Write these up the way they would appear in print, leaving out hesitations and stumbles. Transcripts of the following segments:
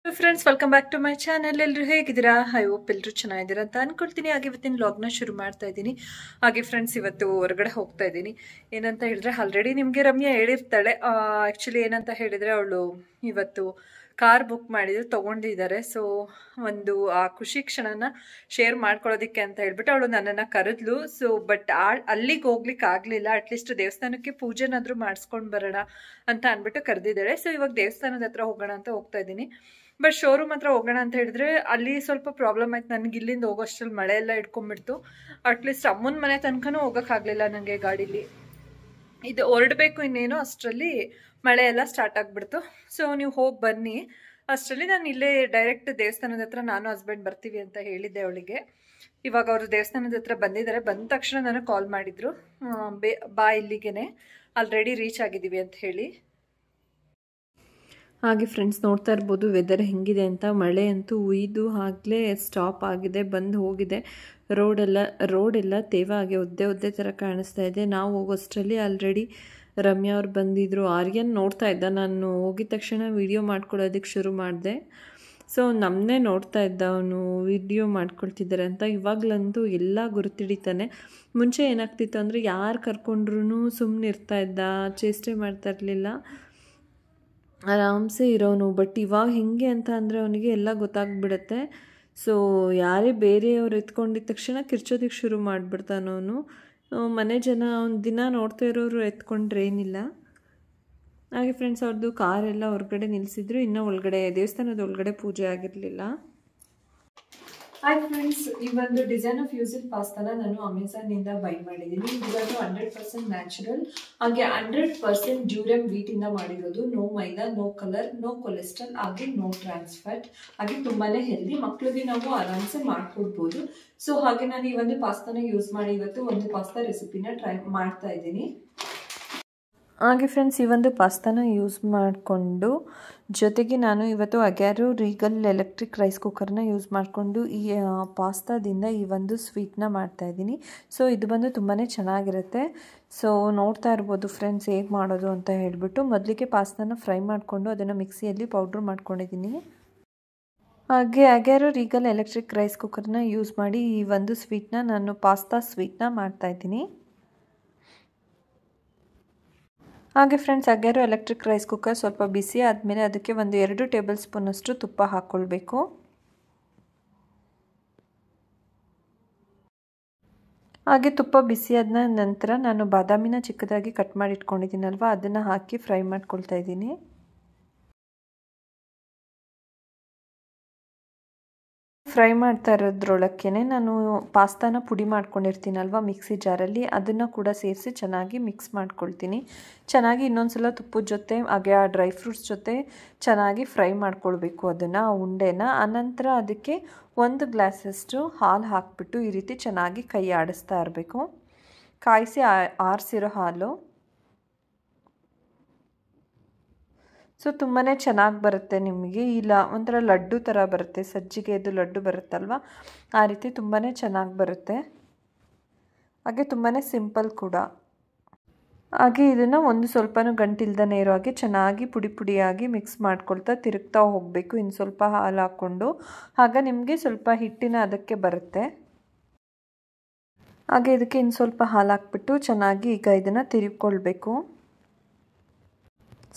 Friends welcome back to my channel. ಎಲ್ಲರೂ ಹೇಗಿದ್ದೀರಾ? I hope ಎಲ್ಲರೂ ಚೆನ್ನಾಗಿದ್ದೀರಾ ಅಂತ ಅನ್ಕೊಳ್ತೀನಿ. ಹಾಗೆ ಇವತ್ತಿನ ವ್ಲಾಗ್ನ ಶುರು ಮಾಡ್ತಾ ಇದ್ದೀನಿ. ಹಾಗೆ ಫ್ರೆಂಡ್ಸ್ ಇವತ್ತು ಹೊರಗಡೆ ಹೋಗ್ತಾ ಇದ್ದೀನಿ. ಏನಂತ ಹೇಳಿದ್ರೆ ಆಲ್ರೆಡಿ ನಿಮಗೆ ರಮ್ಯಾ ಹೇಳಿರ್ತಾಳೆ. ಆ್ಯಕ್ಚುಲಿ ಏನಂತ ಹೇಳಿದರೆ ಅವಳು ಇವತ್ತು ಕಾರ್ ಬುಕ್ ಮಾಡಿದ್ರು, ತೊಗೊಂಡಿದ್ದಾರೆ. ಸೊ ಒಂದು ಆ ಖುಷಿ ಕ್ಷಣನ ಶೇರ್ ಮಾಡ್ಕೊಳ್ಳೋದಕ್ಕೆ ಅಂತ ಹೇಳ್ಬಿಟ್ಟು ಅವಳು ನನ್ನನ್ನು ಕರೆದ್ಲು. ಸೊ ಬಟ್ ಅಲ್ಲಿಗೆ ಹೋಗ್ಲಿಕ್ಕೆ ಆಗಲಿಲ್ಲ. ಅಟ್ಲೀಸ್ಟ್ ದೇವಸ್ಥಾನಕ್ಕೆ ಪೂಜೆನಾದರೂ ಮಾಡಿಸ್ಕೊಂಡು ಬರೋಣ ಅಂತ ಅಂದ್ಬಿಟ್ಟು ಕರೆದಿದ್ದಾಳೆ. ಸೊ ಇವಾಗ ದೇವಸ್ಥಾನದ ಹತ್ರ ಹೋಗೋಣ ಅಂತ ಹೋಗ್ತಾ ಇದ್ದೀನಿ. ಬಟ್ ಶೋರೂಮ್ ಹತ್ರ ಹೋಗೋಣ ಅಂತ ಹೇಳಿದ್ರೆ ಅಲ್ಲಿ ಸ್ವಲ್ಪ ಪ್ರಾಬ್ಲಮ್ ಆಯ್ತು. ನನಗೆ ಇಲ್ಲಿಂದ ಹೋಗೋಷ್ಟರಲ್ಲಿ ಮಳೆ ಎಲ್ಲ ಇಟ್ಕೊಂಡ್ಬಿಡ್ತು. ಅಟ್ಲೀಸ್ಟ್ ಅಮ್ಮನ ಮನೆ ತನಕನೂ ಹೋಗೋಕ್ಕಾಗಲಿಲ್ಲ ನನಗೆ ಗಾಡೀಲಿ. ಇದು ಹೊರಡಬೇಕು ಇನ್ನೇನು ಅಷ್ಟರಲ್ಲಿ ಮಳೆ ಎಲ್ಲ ಸ್ಟಾರ್ಟ್ ಆಗಿಬಿಡ್ತು. ಸೊ ನೀವು ಹೋಗಿ ಬನ್ನಿ. ಅಷ್ಟರಲ್ಲಿ ನಾನು ಇಲ್ಲೇ ಡೈರೆಕ್ಟ್ ದೇವಸ್ಥಾನದ ಹತ್ರ ನಾನು ಹಸ್ಬೆಂಡ್ ಬರ್ತೀವಿ ಅಂತ ಹೇಳಿದ್ದೆ ಅವಳಿಗೆ. ಇವಾಗ ಅವರು ದೇವಸ್ಥಾನದ ಹತ್ರ ಬಂದಿದ್ದಾರೆ. ಬಂದ ತಕ್ಷಣ ನನಗೆ ಕಾಲ್ ಮಾಡಿದರು, ಬಾ ಇಲ್ಲಿಗೆ ಆಲ್ರೆಡಿ ರೀಚ್ ಆಗಿದ್ದೀವಿ ಅಂತ ಹೇಳಿ. ಹಾಗೆ ಫ್ರೆಂಡ್ಸ್ ನೋಡ್ತಾ ಇರ್ಬೋದು ವೆದರ್ ಹೆಂಗಿದೆ ಅಂತ. ಮಳೆ ಅಂತೂ ಉಯ್ದು ಆಗಲೇ ಸ್ಟಾಪ್ ಆಗಿದೆ, ಬಂದು ಹೋಗಿದೆ. ರೋಡೆಲ್ಲ ತೇವ ಆಗಿ ಒದ್ದೆ ಥರ ಕಾಣಿಸ್ತಾ ಇದೆ. ನಾವು ಹೋಗೋಷ್ಟರಲ್ಲಿ ಆಲ್ರೆಡಿ ರಮ್ಯಾ ಅವ್ರು ಬಂದಿದ್ದರು. ಆರ್ಯನ್ ನೋಡ್ತಾ ಇದ್ದ. ನಾನು ಹೋಗಿದ ತಕ್ಷಣ ವಿಡಿಯೋ ಮಾಡ್ಕೊಳ್ಳೋದಕ್ಕೆ ಶುರು ಮಾಡಿದೆ. ಸೊ ನಮ್ಮನ್ನೇ ನೋಡ್ತಾ ಇದ್ದ, ಅವನು ವಿಡಿಯೋ ಮಾಡ್ಕೊಳ್ತಿದ್ದಾರೆ ಅಂತ. ಇವಾಗಲಂತೂ ಎಲ್ಲ ಗುರುತಿಡಿತಾನೆ. ಮುಂಚೆ ಏನಾಗ್ತಿತ್ತು ಅಂದರೆ ಯಾರು ಕರ್ಕೊಂಡ್ರೂ ಸುಮ್ಮನೆ ಇರ್ತಾ ಇದ್ದ, ಚೇಷ್ಟೆ ಮಾಡ್ತಾ ಇರಲಿಲ್ಲ, ಆರಾಮ್ಸೆ ಇರೋನು. ಬಟ್ ಇವಾಗ ಹೆಂಗೆ ಅಂತ ಅಂದರೆ ಅವನಿಗೆ ಎಲ್ಲ ಗೊತ್ತಾಗ್ಬಿಡುತ್ತೆ. ಸೊ ಯಾರೇ ಬೇರೆಯವ್ರು ಎತ್ಕೊಂಡಿದ್ದ ತಕ್ಷಣ ಕಿರ್ಚೋದಕ್ಕೆ ಶುರು ಮಾಡಿಬಿಡ್ತಾನವನು. ಮನೆ ಜನ ಅವ್ನು ದಿನ ನೋಡ್ತಾ ಇರೋರು ಎತ್ಕೊಂಡ್ರೆ ಏನಿಲ್ಲ. ಹಾಗೆ ಫ್ರೆಂಡ್ಸ್ ಅವ್ರದ್ದು ಕಾರೆಲ್ಲ ಹೊರಗಡೆ ನಿಲ್ಲಿಸಿದ್ರು. ಇನ್ನೂ ಒಳಗಡೆ ದೇವಸ್ಥಾನದ ಒಳಗಡೆ ಪೂಜೆ ಆಗಿರಲಿಲ್ಲ. ಹಾಯ್ ಫ್ರೆಂಡ್ಸ್, ಈ ಒಂದು ಡಿಸೈನ್ ಆಫ್ ಯೂಸಿಲ್ ಪಾಸ್ತಾನ ನಾನು ಅಮೆಝಾನಿಂದ ಬೈ ಮಾಡಿದ್ದೀನಿ. ಇದನ್ನು 100% ನ್ಯಾಚುರಲ್ ಹಾಗೆ 100% ಡ್ಯೂರಮ್ ವೀಟಿಂದ ಮಾಡಿರೋದು. ನೋ ಮೈದಾ, ನೋ ಕಲರ್, ನೋ ಕೊಲೆಸ್ಟ್ರಾಲ್ ಹಾಗೆ ನೋ ಟ್ರಾನ್ಸ್ ಫ್ಯಾಟ್. ಹಾಗೆ ತುಂಬಾ ಹೆಲ್ದಿ. ಮಕ್ಕಳಿಗೆ ನಾವು ಆರಾಮ್ಸೆ ಮಾಡ್ಕೊಡ್ಬೋದು. ಸೊ ಹಾಗೆ ನಾನು ಈ ಒಂದು ಪಾಸ್ತಾನ ಯೂಸ್ ಮಾಡಿ ಇವತ್ತು ಒಂದು ಪಾಸ್ತಾ ರೆಸಿಪಿನ ಟ್ರೈ ಮಾಡ್ತಾ ಇದ್ದೀನಿ. ಹಾಗೆ ಫ್ರೆಂಡ್ಸ್ ಈ ಒಂದು ಪಾಸ್ತಾನ ಯೂಸ್ ಮಾಡಿಕೊಂಡು ಜೊತೆಗೆ ನಾನು ಇವತ್ತು ಅಗ್ಯಾರೋ ರೀಗಲ್ ಎಲೆಕ್ಟ್ರಿಕ್ ರೈಸ್ ಕುಕ್ಕರ್ನ ಯೂಸ್ ಮಾಡಿಕೊಂಡು ಈ ಪಾಸ್ತಾದಿಂದ ಈ ಒಂದು ಸ್ವೀಟ್ನ ಮಾಡ್ತಾಯಿದ್ದೀನಿ. ಸೊ ಇದು ಬಂದು ತುಂಬಾ ಚೆನ್ನಾಗಿರುತ್ತೆ. ಸೊ ನೋಡ್ತಾ ಇರ್ಬೋದು ಫ್ರೆಂಡ್ಸ್ ಹೇಗೆ ಮಾಡೋದು ಅಂತ ಹೇಳಿಬಿಟ್ಟು. ಮೊದಲಿಗೆ ಪಾಸ್ತಾನ ಫ್ರೈ ಮಾಡಿಕೊಂಡು ಅದನ್ನು ಮಿಕ್ಸಿಯಲ್ಲಿ ಪೌಡ್ರ್ ಮಾಡ್ಕೊಂಡಿದ್ದೀನಿ. ಹಾಗೆ ಅಗ್ಯಾರೋ ರೀಗಲ್ ಎಲೆಕ್ಟ್ರಿಕ್ ರೈಸ್ ಕುಕ್ಕರ್ನ ಯೂಸ್ ಮಾಡಿ ಈ ಒಂದು ಸ್ವೀಟ್ನ ನಾನು ಪಾಸ್ತಾ ಸ್ವೀಟ್ನ ಮಾಡ್ತಾಯಿದ್ದೀನಿ. ಹಾಗೆ ಫ್ರೆಂಡ್ಸ್ ಅಗ್ಯಾರೋ ಎಲೆಕ್ಟ್ರಿಕ್ ರೈಸ್ ಕುಕ್ಕರ್ ಸ್ವಲ್ಪ ಬಿಸಿ ಆದಮೇಲೆ ಅದಕ್ಕೆ ಒಂದು 2 ಟೇಬಲ್ ಸ್ಪೂನಷ್ಟು ತುಪ್ಪ ಹಾಕ್ಕೊಳ್ಬೇಕು. ಹಾಗೆ ತುಪ್ಪ ಬಿಸಿಯಾದ ನಂತರ ನಾನು ಬಾದಾಮಿನ ಚಿಕ್ಕದಾಗಿ ಕಟ್ ಮಾಡಿ ಇಟ್ಕೊಂಡಿದ್ದೀನಲ್ವ, ಅದನ್ನು ಹಾಕಿ ಫ್ರೈ ಮಾಡ್ಕೊಳ್ತಾ ಇದ್ದೀನಿ. ಫ್ರೈ ಮಾಡ್ತಾ ಇರೋದ್ರೊಳಕ್ಕೆ ನಾನು ಪಾಸ್ತಾನ ಪುಡಿ ಮಾಡ್ಕೊಂಡಿರ್ತೀನಲ್ವ ಮಿಕ್ಸಿ ಜಾರಲ್ಲಿ, ಅದನ್ನು ಕೂಡ ಸೇರಿಸಿ ಚೆನ್ನಾಗಿ ಮಿಕ್ಸ್ ಮಾಡ್ಕೊಳ್ತೀನಿ. ಚೆನ್ನಾಗಿ ಇನ್ನೊಂದು ಸಲ ತುಪ್ಪದ ಜೊತೆ ಹಾಗೆ ಆ ಡ್ರೈ ಫ್ರೂಟ್ಸ್ ಜೊತೆ ಚೆನ್ನಾಗಿ ಫ್ರೈ ಮಾಡ್ಕೊಳ್ಬೇಕು ಅದನ್ನು, ಆ ಉಂಡೆನ. ಆನಂತರ ಅದಕ್ಕೆ 1 ಗ್ಲಾಸಷ್ಟು ಹಾಲು ಹಾಕಿಬಿಟ್ಟು ಈ ರೀತಿ ಚೆನ್ನಾಗಿ ಕೈ ಆಡಿಸ್ತಾ ಇರಬೇಕು. ಕಾಯಿಸಿ ಆರಿಸಿರೋ ಹಾಲು. ಸೊ ತುಂಬಾ ಚೆನ್ನಾಗಿ ಬರುತ್ತೆ ನಿಮಗೆ. ಇಲ್ಲ ಒಂಥರ ಲಡ್ಡು ಥರ ಬರುತ್ತೆ, ಸಜ್ಜಿಗೆದು ಲಡ್ಡು ಬರುತ್ತಲ್ವ, ಆ ರೀತಿ ತುಂಬಾ ಚೆನ್ನಾಗಿ ಬರುತ್ತೆ. ಹಾಗೆ ತುಂಬಾ ಸಿಂಪಲ್ ಕೂಡ. ಹಾಗೆ ಇದನ್ನು ಒಂದು ಸ್ವಲ್ಪನೂ ಗಂಟಿಲ್ದನೇ ಇರೋ ಹಾಗೆ ಚೆನ್ನಾಗಿ ಪುಡಿಯಾಗಿ ಮಿಕ್ಸ್ ಮಾಡ್ಕೊಳ್ತಾ ತಿರುಗ್ತಾ ಹೋಗಬೇಕು. ಇನ್ನು ಸ್ವಲ್ಪ ಹಾಲು ಹಾಕ್ಕೊಂಡು, ಆಗ ನಿಮಗೆ ಸ್ವಲ್ಪ ಹಿಟ್ಟಿನ ಅದಕ್ಕೆ ಬರುತ್ತೆ. ಹಾಗೆ ಇದಕ್ಕೆ ಇನ್ನು ಸ್ವಲ್ಪ ಹಾಲು ಹಾಕ್ಬಿಟ್ಟು ಚೆನ್ನಾಗಿ ಈಗ ಇದನ್ನು ತಿರುಗಿಕೊಳ್ಬೇಕು.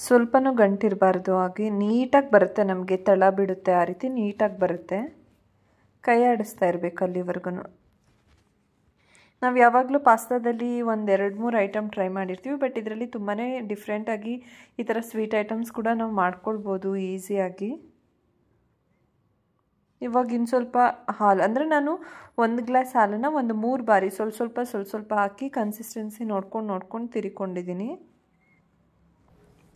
ಸ್ವಲ್ಪನೂ ಗಂಟಿರಬಾರ್ದು. ಹಾಗೆ ನೀಟಾಗಿ ಬರುತ್ತೆ, ನಮಗೆ ತಳ ಬಿಡುತ್ತೆ, ಆ ರೀತಿ ನೀಟಾಗಿ ಬರುತ್ತೆ. ಕೈ ಆಡಿಸ್ತಾ ಇರಬೇಕು ಅಲ್ಲಿವರೆಗೂ. ನಾವು ಯಾವಾಗಲೂ ಪಾಸ್ತಾದಲ್ಲಿ 1-2-3 ಐಟಮ್ ಟ್ರೈ ಮಾಡಿರ್ತೀವಿ. ಬಟ್ ಇದರಲ್ಲಿ ತುಂಬಾ ಡಿಫ್ರೆಂಟಾಗಿ ಈ ಥರ ಸ್ವೀಟ್ ಐಟಮ್ಸ್ ಕೂಡ ನಾವು ಮಾಡ್ಕೊಳ್ಬೋದು ಈಸಿಯಾಗಿ. ಇವಾಗ ಇನ್ನು ಸ್ವಲ್ಪ ಹಾಲು ಅಂದರೆ ನಾನು 1 ಗ್ಲಾಸ್ ಹಾಲನ್ನು 3 ಬಾರಿ ಸ್ವಲ್ಪ ಹಾಕಿ ಕನ್ಸಿಸ್ಟೆನ್ಸಿ ನೋಡ್ಕೊಂಡು ತಿರುಗಿಕೊಂಡಿದ್ದೀನಿ.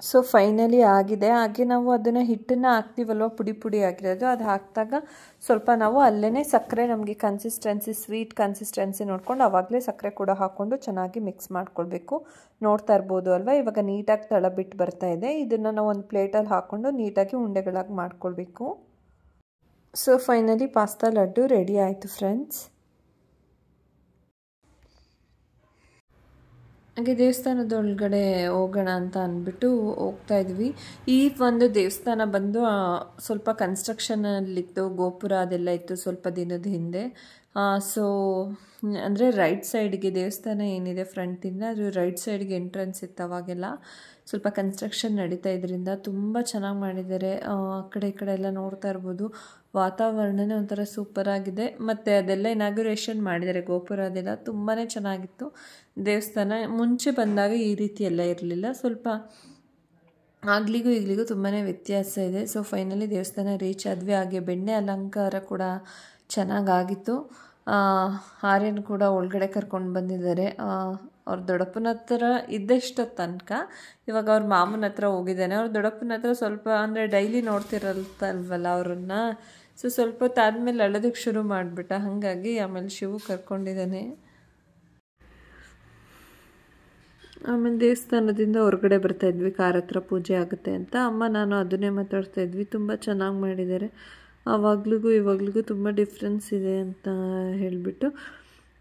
ಸೊ ಫೈನಲಿ ಆಗಿದೆ. ಹಾಗೆ ನಾವು ಅದನ್ನು ಹಿಟ್ಟನ್ನು ಹಾಕ್ತೀವಲ್ವ ಪುಡಿ ಆಗಿರೋದು, ಅದು ಹಾಕಿದಾಗ ಸ್ವಲ್ಪ ನಾವು ಅಲ್ಲೇ ಸಕ್ಕರೆ ನಮಗೆ ಸ್ವೀಟ್ ಕನ್ಸಿಸ್ಟೆನ್ಸಿ ನೋಡ್ಕೊಂಡು ಆವಾಗಲೇ ಸಕ್ಕರೆ ಕೂಡ ಹಾಕ್ಕೊಂಡು ಚೆನ್ನಾಗಿ ಮಿಕ್ಸ್ ಮಾಡ್ಕೊಳ್ಬೇಕು. ನೋಡ್ತಾ ಇರ್ಬೋದು ಅಲ್ವಾ, ಇವಾಗ ನೀಟಾಗಿ ತಳ ಬಿಟ್ಟು ಬರ್ತಾ ಇದೆ. ಇದನ್ನು ನಾವು ಒಂದು ಪ್ಲೇಟಲ್ಲಿ ಹಾಕ್ಕೊಂಡು ನೀಟಾಗಿ ಉಂಡೆಗಳಾಗಿ ಮಾಡ್ಕೊಳ್ಬೇಕು. So finally pasta laddu ready ಆಯಿತು ಫ್ರೆಂಡ್ಸ್. ಹಾಗೆ ದೇವಸ್ಥಾನದ ಒಳಗಡೆ ಹೋಗೋಣ ಅಂತ ಅಂದ್ಬಿಟ್ಟು ಹೋಗ್ತಾ ಇದ್ವಿ. ಈ ಒಂದು ದೇವಸ್ಥಾನ ಬಂದು ಸ್ವಲ್ಪ ಕನ್ಸ್ಟ್ರಕ್ಷನಲ್ಲಿತ್ತು, ಗೋಪುರ ಅದೆಲ್ಲ ಇತ್ತು ಸ್ವಲ್ಪ ದಿನದ ಹಿಂದೆ. ಸೊ ಅಂದರೆ ರೈಟ್ ಸೈಡ್ಗೆ ದೇವಸ್ಥಾನ ಏನಿದೆ ಫ್ರಂಟಿಂದ ಅದು ರೈಟ್ ಸೈಡ್ಗೆ ಎಂಟ್ರೆನ್ಸ್ ಇತ್ತು. ಅವಾಗೆಲ್ಲ ಸ್ವಲ್ಪ ಕನ್ಸ್ಟ್ರಕ್ಷನ್ ನಡೀತಾ ಇದರಿಂದ ತುಂಬ ಚೆನ್ನಾಗಿ ಮಾಡಿದ್ದಾರೆ. ಆ ಕಡೆ ಈ ಕಡೆ ಎಲ್ಲ ನೋಡ್ತಾ ಇರ್ಬೋದು. ವಾತಾವರಣನೇ ಒಂಥರ ಸೂಪರಾಗಿದೆ. ಮತ್ತು ಅದೆಲ್ಲ ಇನಾಗ್ಯುರೇಷನ್ ಮಾಡಿದ್ದಾರೆ, ಗೋಪುರ ಅದೆಲ್ಲ ತುಂಬಾ ಚೆನ್ನಾಗಿತ್ತು. ದೇವಸ್ಥಾನ ಮುಂಚೆ ಬಂದಾಗ ಈ ರೀತಿ ಎಲ್ಲ ಇರಲಿಲ್ಲ. ಸ್ವಲ್ಪ ಆಗ್ಲಿಗೂ ಈಗಲಿಗೂ ತುಂಬಾ ವ್ಯತ್ಯಾಸ ಇದೆ. ಸೊ ಫೈನಲಿ ದೇವಸ್ಥಾನ ರೀಚ್ ಆದ್ವಿ. ಹಾಗೆ ಬೆಣ್ಣೆ ಅಲಂಕಾರ ಕೂಡ ಚೆನ್ನಾಗಾಗಿತ್ತು. ಆರ್ಯನ್ ಕೂಡ ಒಳಗಡೆ ಕರ್ಕೊಂಡು ಬಂದಿದ್ದಾರೆ. ಅವ್ರ ದೊಡ್ಡಪ್ಪನ ಹತ್ರ ಇದ್ದಷ್ಟು ತನಕ ಇವಾಗ ಅವ್ರ ಮಾಮನ ಹತ್ರ ಹೋಗಿದ್ದಾನೆ. ಅವ್ರ ದೊಡ್ಡಪ್ಪನ ಹತ್ರ ಸ್ವಲ್ಪ ಅಂದರೆ ಡೈಲಿ ನೋಡ್ತಿರಲ್ವಲ್ಲ ಅವ್ರನ್ನ. ಸೊ ಸ್ವಲ್ಪ ಹೊತ್ತಾದ್ಮೇಲೆ ಅಳೋದಕ್ಕೆ ಶುರು ಮಾಡಿಬಿಟ್ಟ. ಹಾಗಾಗಿ ಆಮೇಲೆ ಶಿವು ಕರ್ಕೊಂಡಿದ್ದಾನೆ. ಆಮೇಲೆ ದೇವಸ್ಥಾನದಿಂದ ಹೊರಗಡೆ ಬರ್ತಾಯಿದ್ವಿ, ಕಾರ್ ಹತ್ರ ಪೂಜೆ ಆಗುತ್ತೆ ಅಂತ. ಅಮ್ಮ ನಾನು ಅದನ್ನೇ ಮಾತಾಡ್ತಾ ಇದ್ವಿ. ತುಂಬ ಚೆನ್ನಾಗಿ ಮಾಡಿದ್ದಾರೆ, ಆವಾಗ್ಲಿಗೂ ಇವಾಗ್ಲಿಗೂ ತುಂಬ ಡಿಫ್ರೆನ್ಸ್ ಇದೆ ಅಂತ ಹೇಳಿಬಿಟ್ಟು.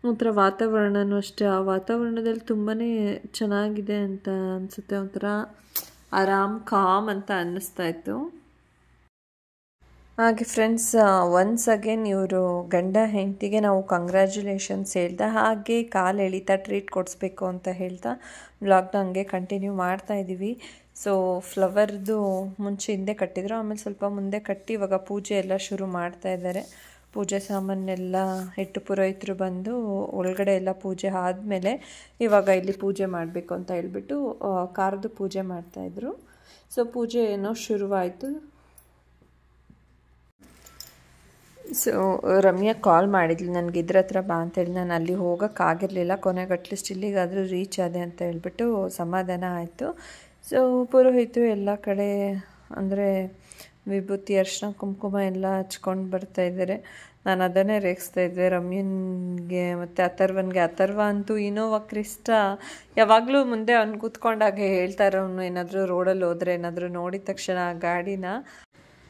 ಒಂಥರ ವಾತಾವರಣನೂ ಅಷ್ಟೇ, ಆ ವಾತಾವರಣದಲ್ಲಿ ತುಂಬಾ ಚೆನ್ನಾಗಿದೆ ಅಂತ ಅನಿಸುತ್ತೆ. ಒಂಥರ ಆರಾಮ್ ಕಾಮ್ ಅಂತ ಅನ್ನಿಸ್ತಾ ಇತ್ತು. ಹಾಗೆ ಫ್ರೆಂಡ್ಸ್, ಒನ್ಸ್ ಅಗೇನ್ ಇವರು ಗಂಡ ಹೆಂಡತಿಗೆ ನಾವು ಕಂಗ್ರ್ಯಾಚುಲೇಷನ್ಸ್ ಹೇಳ್ತಾ ಹಾಗೆ ಕಾಲು ಎಳಿತಾ ಟ್ರೀಟ್ ಕೊಡಿಸ್ಬೇಕು ಅಂತ ಹೇಳ್ತಾ ವ್ಲಾಗ್ನ ಹಂಗೆ ಕಂಟಿನ್ಯೂ ಮಾಡ್ತಾ ಇದ್ದೀವಿ. ಸೊ ಫ್ಲವರ್ದು ಮುಂಚೆ ಹಿಂದೆ ಕಟ್ಟಿದ್ರು, ಆಮೇಲೆ ಸ್ವಲ್ಪ ಮುಂದೆ ಕಟ್ಟಿ ಇವಾಗ ಪೂಜೆ ಎಲ್ಲ ಶುರು ಮಾಡ್ತಾ ಇದ್ದಾರೆ. ಪೂಜೆ ಸಾಮಾನೆಲ್ಲ ಇಟ್ಟು ಪುರೋಹಿತರು ಬಂದು ಒಳಗಡೆ ಎಲ್ಲ ಪೂಜೆ ಆದಮೇಲೆ ಇವಾಗ ಇಲ್ಲಿ ಪೂಜೆ ಮಾಡಬೇಕು ಅಂತ ಹೇಳ್ಬಿಟ್ಟು ಕಾರದ್ದು ಪೂಜೆ ಮಾಡ್ತಾಯಿದ್ರು. ಸೊ ಪೂಜೆ ಏನೋ ಶುರುವಾಯಿತು. ಸೊ ರಮ್ಯಾ ಕಾಲ್ ಮಾಡಿದ್ಲು ನನಗೆ, ಇದ್ರ ಹತ್ರ ಬಾ ಅಂತೇಳಿ. ನಾನು ಅಲ್ಲಿ ಹೋಗೋಕ್ಕಾಗಿರಲಿಲ್ಲ, ಕೊನೆಗೆ ಅಟ್ಲೀಸ್ಟ್ ಇಲ್ಲಿಗಾದರೂ ರೀಚ್ ಆದೆ ಅಂತ ಹೇಳ್ಬಿಟ್ಟು ಸಮಾಧಾನ ಆಯಿತು. ಸೊ ಪುರೋಹಿತರು ಎಲ್ಲ ಕಡೆ ಅಂದರೆ ವಿಭೂತಿ, ಅರಿಶಿನ, ಕುಂಕುಮ ಎಲ್ಲ ಹಚ್ಕೊಂಡು ಬರ್ತಾಯಿದ್ದಾರೆ. ನಾನು ಅದನ್ನೇ ರೇಗಿಸ್ತಾ ಇದ್ದೆ ರಮ್ಯನ್ಗೆ ಮತ್ತು ಅಥರ್ವನ್ಗೆ. ಅಥರ್ವ ಅಂತೂ ಇನೋವಾ ಕ್ರಿಸ್ಟಾ ಯಾವಾಗಲೂ ಮುಂದೆ ಅವ್ನು ಕೂತ್ಕೊಂಡಾಗೆ ಹೇಳ್ತಾರೆ. ಅವನು ಏನಾದರೂ ರೋಡಲ್ಲಿ ಹೋದರೆ ಏನಾದರೂ ನೋಡಿದ ತಕ್ಷಣ ಆ ಗಾಡಿನ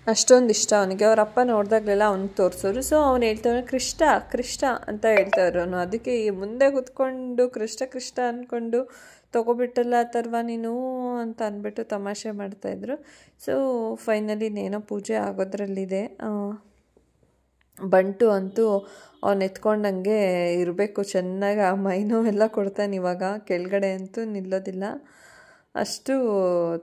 ಅಷ್ಟೊಂದು ಇಷ್ಟ ಅವನಿಗೆ. ಅವ್ರ ಅಪ್ಪ ನೋಡಿದಾಗಲೆಲ್ಲ ಅವ್ನಿಗೆ ತೋರಿಸೋರು. ಸೊ ಅವ್ನು ಹೇಳ್ತಾವೆ ಕೃಷ್ಣ ಅಂತ ಹೇಳ್ತಾವ್ರು. ಅವನು ಅದಕ್ಕೆ ಮುಂದೆ ಕೂತ್ಕೊಂಡು ಕೃಷ್ಣ ಅಂದ್ಕೊಂಡು ತೊಗೊಬಿಟ್ಟಲ್ಲ ಅಥರ್ವ ನೀನು ಅಂತ ಅಂದ್ಬಿಟ್ಟು ತಮಾಷೆ ಮಾಡ್ತಾಯಿದ್ರು. ಸೊ ಫೈನಲಿ ಏನೋ ಪೂಜೆ ಆಗೋದ್ರಲ್ಲಿದೆ. ಬಂಟು ಅಂತೂ ಅವ್ನು ಎತ್ಕೊಂಡಂಗೆ ಇರಬೇಕು, ಚೆನ್ನಾಗಿ ಆ ಮೈನೋವೆಲ್ಲ ಕೊಡ್ತಾನೆ. ಇವಾಗ ಕೆಳಗಡೆ ಅಂತೂ ನಿಲ್ಲೋದಿಲ್ಲ, ಅಷ್ಟು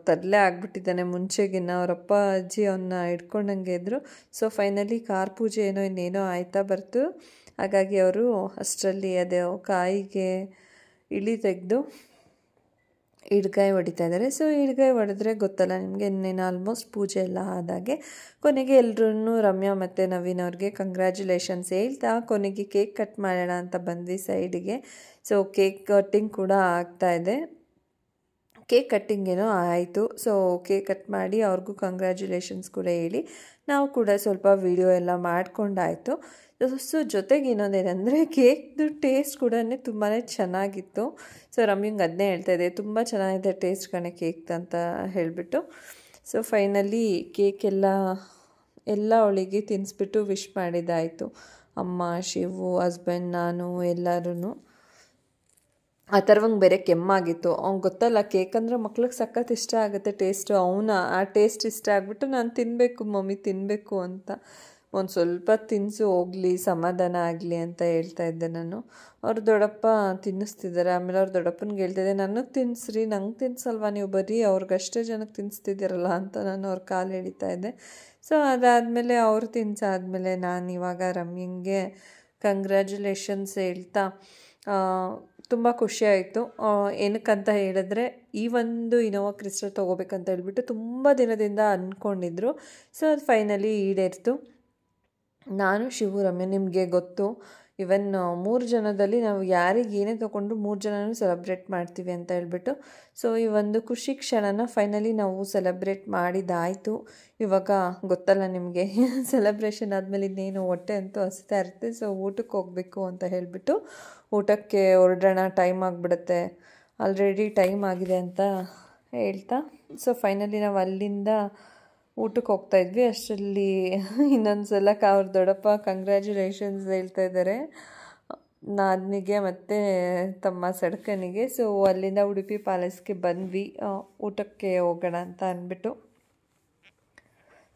ತರಲೆ ಆಗಿಬಿಟ್ಟಿದ್ದಾನೆ. ಮುಂಚೆಗಿನ್ನ ಅವರಪ್ಪ ಅಜ್ಜಿ ಅವನ್ನ ಹಿಡ್ಕೊಂಡಂಗೆ ಇದ್ದರು. ಸೊ ಫೈನಲಿ ಕಾರ್ ಪೂಜೆ ಇನ್ನೇನೋ ಆಯ್ತಾ ಬರ್ತು. ಹಾಗಾಗಿ ಅವರು ಅಷ್ಟರಲ್ಲಿ ಅದೇ ಕಾಯಿಗೆ ಇಳಿ ತೆಗೆದು ಇಡ್ಗಾಯಿ ಹೊಡಿತಾ ಇದ್ದಾರೆ. ಸೊ ಇಡ್ಗಾಯಿ ಹೊಡೆದ್ರೆ ಗೊತ್ತಲ್ಲ ನಿಮಗೆ, ಇನ್ನೇನು ಆಲ್ಮೋಸ್ಟ್ ಪೂಜೆ ಎಲ್ಲ ಆದಾಗೆ. ಕೊನೆಗೆ ಎಲ್ಲರೂ ರಮ್ಯಾ ಮತ್ತು ನವೀನ್ ಅವ್ರಿಗೆ ಕಂಗ್ರ್ಯಾಚುಲೇಷನ್ಸ್ ಹೇಳ್ತಾ ಕೊನೆಗೆ ಕೇಕ್ ಕಟ್ ಮಾಡೋಣ ಅಂತ ಬಂದ್ವಿ ಸೈಡಿಗೆ. ಸೊ ಕೇಕ್ ಕಟ್ಟಿಂಗ್ ಕೂಡ ಆಗ್ತಾಯಿದೆ. ಕೇಕ್ ಕಟ್ಟಿಂಗ್ ಏನೋ ಆಯಿತು. ಸೊ ಕೇಕ್ ಕಟ್ ಮಾಡಿ ಅವ್ರಿಗೂ ಕಂಗ್ರ್ಯಾಚುಲೇಷನ್ಸ್ ಕೂಡ ಹೇಳಿ ನಾವು ಕೂಡ ಸ್ವಲ್ಪ ವಿಡಿಯೋ ಎಲ್ಲ ಮಾಡ್ಕೊಂಡಾಯಿತು. ಸೊ ಜೊತೆಗೆ ಇನ್ನೊಂದೇನೆಂದರೆ ಕೇಕ್ದು ಟೇಸ್ಟ್ ಕೂಡ ತುಂಬಾ ಚೆನ್ನಾಗಿತ್ತು. ಸೊ ರಮ್ಯಂಗೆ ಅದನ್ನೇ ಹೇಳ್ತಾಯಿದ್ದೆ, ತುಂಬ ಚೆನ್ನಾಗಿದೆ ಟೇಸ್ಟ್ ಕಣೆ ಕೇಕ್ ಅಂತ ಹೇಳಿಬಿಟ್ಟು. ಸೊ ಫೈನಲಿ ಕೇಕ್ ಎಲ್ಲ ಅವಳಿಗೆ ತಿನ್ನಿಸ್ಬಿಟ್ಟು ವಿಶ್ ಮಾಡಿದ್ದಾಯಿತು. ಅಮ್ಮ, ಶಿವು, ಹಸ್ಬೆಂಡ್, ನಾನು ಎಲ್ಲರೂ. ಅಥರ್ವಂಗೆ ಬೇರೆ ಕೆಮ್ಮಾಗಿತ್ತು. ಅವ್ನಿಗೆ ಗೊತ್ತಲ್ಲ ಕೇಕ್ ಅಂದರೆ ಮಕ್ಳಿಗೆ ಸಖತ್ ಇಷ್ಟ ಆಗುತ್ತೆ ಟೇಸ್ಟು. ಆ ಟೇಸ್ಟ್ ಇಷ್ಟ ಆಗಿಬಿಟ್ಟು ನಾನು ತಿನ್ನಬೇಕು ಮಮ್ಮಿ ತಿನ್ನಬೇಕು ಅಂತ, ಒಂದು ಸ್ವಲ್ಪ ತಿನ್ನಿಸು ಹೋಗಲಿ ಸಮಾಧಾನ ಆಗಲಿ ಅಂತ ಹೇಳ್ತಾ ಇದ್ದೆ ನಾನು. ಅವ್ರ ದೊಡ್ಡಪ್ಪ ತಿನ್ನಿಸ್ತಿದ್ದಾರೆ. ಆಮೇಲೆ ಅವ್ರ ದೊಡ್ಡಪ್ಪನಿಗೆ ಹೇಳ್ತಿದ್ದೆ, ನನಗೆ ತಿನ್ನಿಸ್ರಿ, ನಂಗೆ ತಿನ್ನಿಸಲ್ವಾ ನೀವು, ಬರೀ ಅವ್ರಿಗಷ್ಟೇ ಜನಕ್ಕೆ ತಿನ್ನಿಸ್ತಿದ್ದೀರಲ್ಲ ಅಂತ ನಾನು ಅವ್ರ ಕಾಲು ಎಳಿತಾ ಇದ್ದೆ. ಸೊ ಅದಾದಮೇಲೆ ಅವ್ರು ತಿನ್ಸಾದ್ಮೇಲೆ ನಾನು ಇವಾಗ ರಮ್ಯಂಗೆ ಕಂಗ್ರ್ಯಾಚುಲೇಷನ್ಸ್ ಹೇಳ್ತಾ ತುಂಬ ಖುಷಿಯಾಯಿತು. ಏನಕ್ಕಂತ ಹೇಳಿದ್ರೆ ಈ ಒಂದು ಇನೋವಾ ಕ್ರಿಸ್ಟಾ ತೊಗೋಬೇಕಂತ ಹೇಳ್ಬಿಟ್ಟು ತುಂಬ ದಿನದಿಂದ ಅಂದ್ಕೊಂಡಿದ್ರು. ಸೊ ಅದು ಫೈನಲಿ ಈಡೇರಿತು. ನಾನು, ಶಿವು, ರಮ್ಯ, ನಿಮಗೆ ಗೊತ್ತು ಇವನ್ 3 ಜನದಲ್ಲಿ ನಾವು ಯಾರಿಗೆ ಏನೇ ತೊಗೊಂಡ್ರು 3 ಜನನೂ ಸೆಲೆಬ್ರೇಟ್ ಮಾಡ್ತೀವಿ ಅಂತ ಹೇಳ್ಬಿಟ್ಟು. ಸೊ ಈ ಒಂದು ಖುಷಿ ಕ್ಷಣನ ಫೈನಲಿ ನಾವು ಸೆಲೆಬ್ರೇಟ್ ಮಾಡಿದ್ದಾಯಿತು. ಇವಾಗ ಗೊತ್ತಲ್ಲ ನಿಮಗೆ ಸೆಲೆಬ್ರೇಷನ್ ಆದಮೇಲೆ ಇನ್ನೇನು ಹೊಟ್ಟೆ ಅಂತೂ ಹಸಿತಾ ಇರುತ್ತೆ. ಸೊ ಊಟಕ್ಕೆ ಹೋಗಬೇಕು ಅಂತ ಹೇಳಿಬಿಟ್ಟು ಊಟಕ್ಕೆ ಹೊರಡೋಣ, ಟೈಮ್ ಆಗಿಬಿಡುತ್ತೆ, ಆಲ್ರೆಡಿ ಟೈಮ್ ಆಗಿದೆ ಅಂತ ಹೇಳ್ತಾ. ಸೊ ಫೈನಲಿ ನಾವು ಅಲ್ಲಿಂದ ಊಟಕ್ಕೆ ಹೋಗ್ತಾಯಿದ್ವಿ. ಅಷ್ಟರಲ್ಲಿ ಇನ್ನೊಂದು ಸಲ ಅವ್ರ ದೊಡ್ಡಪ್ಪ ಕಂಗ್ರ್ಯಾಚುಲೇಷನ್ಸ್ ಹೇಳ್ತಾ ಇದ್ದಾರೆ. ನಾದನಿಗೆ ಮತ್ತು ತಮ್ಮ ಸಡ್ಕನಿಗೆ. ಸೊ ಅಲ್ಲಿಂದ ಉಡುಪಿ ಪ್ಯಾಲೇಸ್ಗೆ ಬಂದ್ವಿ, ಊಟಕ್ಕೆ ಹೋಗೋಣ ಅಂತ ಅಂದ್ಬಿಟ್ಟು.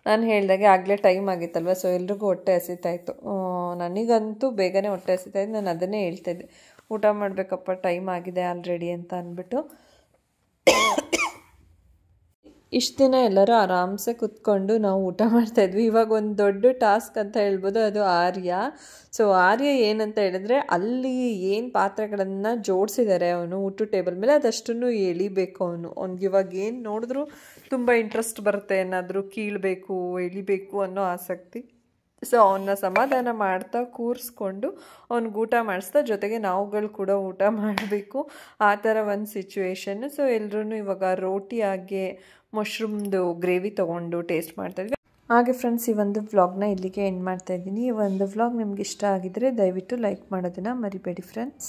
ನಾನು ಹೇಳ್ದಾಗೆ ಆಗಲೇ ಟೈಮ್ ಆಗಿತ್ತಲ್ವ, ಸೊ ಎಲ್ರಿಗೂ ಹೊಟ್ಟೆ ಹಸಿತಾಯಿತ್ತು. ನನಗಂತೂ ಬೇಗನೆ ಹೊಟ್ಟೆ ಹಸಿತಾಯಿತ್ತು. ನಾನು ಅದನ್ನೇ ಹೇಳ್ತಾಯಿದ್ದೆ, ಊಟ ಮಾಡಬೇಕಪ್ಪ, ಟೈಮ್ ಆಗಿದೆ ಆಲ್ರೆಡಿ ಅಂತ ಅಂದ್ಬಿಟ್ಟು. ಇಷ್ಟು ದಿನ ಎಲ್ಲರೂ ಆರಾಮ್ಸೆ ಕೂತ್ಕೊಂಡು ನಾವು ಊಟ ಮಾಡ್ತಾಯಿದ್ವಿ. ಇವಾಗ ಒಂದು ದೊಡ್ಡ ಟಾಸ್ಕ್ ಅಂತ ಹೇಳ್ಬೋದು, ಅದು ಆರ್ಯ. ಸೊ ಆರ್ಯ ಏನಂತ ಹೇಳಿದ್ರೆ, ಅಲ್ಲಿ ಏನು ಪಾತ್ರೆಗಳನ್ನು ಜೋಡಿಸಿದ್ದಾರೆ ಅವನು ಊಟ ಟೇಬಲ್ ಮೇಲೆ, ಅದಷ್ಟನ್ನು ಎಳಿಬೇಕು. ಅವ್ನಿಗೆ ಇವಾಗ ಏನು ನೋಡಿದ್ರೂ ತುಂಬ ಇಂಟ್ರೆಸ್ಟ್ ಬರುತ್ತೆ, ಏನಾದರೂ ಕೀಳಬೇಕು, ಎಳಿಬೇಕು ಅನ್ನೋ ಆಸಕ್ತಿ. ಸೊ ಅವನ್ನ ಸಮಾಧಾನ ಮಾಡ್ತಾ ಕೂರಿಸ್ಕೊಂಡು ಅವ್ನಿಗೆ ಊಟ ಮಾಡಿಸ್ತಾ, ಜೊತೆಗೆ ನಾವುಗಳು ಕೂಡ ಊಟ ಮಾಡಬೇಕು, ಆ ಥರ ಒಂದು ಸಿಚುವೇಶನ್ನು. ಸೊ ಎಲ್ಲರೂ ಇವಾಗ ರೋಟಿ ಹಾಗೆ ಮಶ್ರೂಮ್ದು ಗ್ರೇವಿ ತೊಗೊಂಡು ಟೇಸ್ಟ್ ಮಾಡ್ತಾಯಿದ್ವಿ. ಹಾಗೆ ಫ್ರೆಂಡ್ಸ್, ಈ ಒಂದು ವ್ಲಾಗ್ನ ಇಲ್ಲಿಗೆ ಎಂಡ್ ಮಾಡ್ತಾಯಿದ್ದೀನಿ. ಈ ಒಂದು ವ್ಲಾಗ್ ನಿಮ್ಗೆ ಇಷ್ಟ ಆಗಿದರೆ ದಯವಿಟ್ಟು ಲೈಕ್ ಮಾಡೋದನ್ನು ಮರಿಬೇಡಿ ಫ್ರೆಂಡ್ಸ್.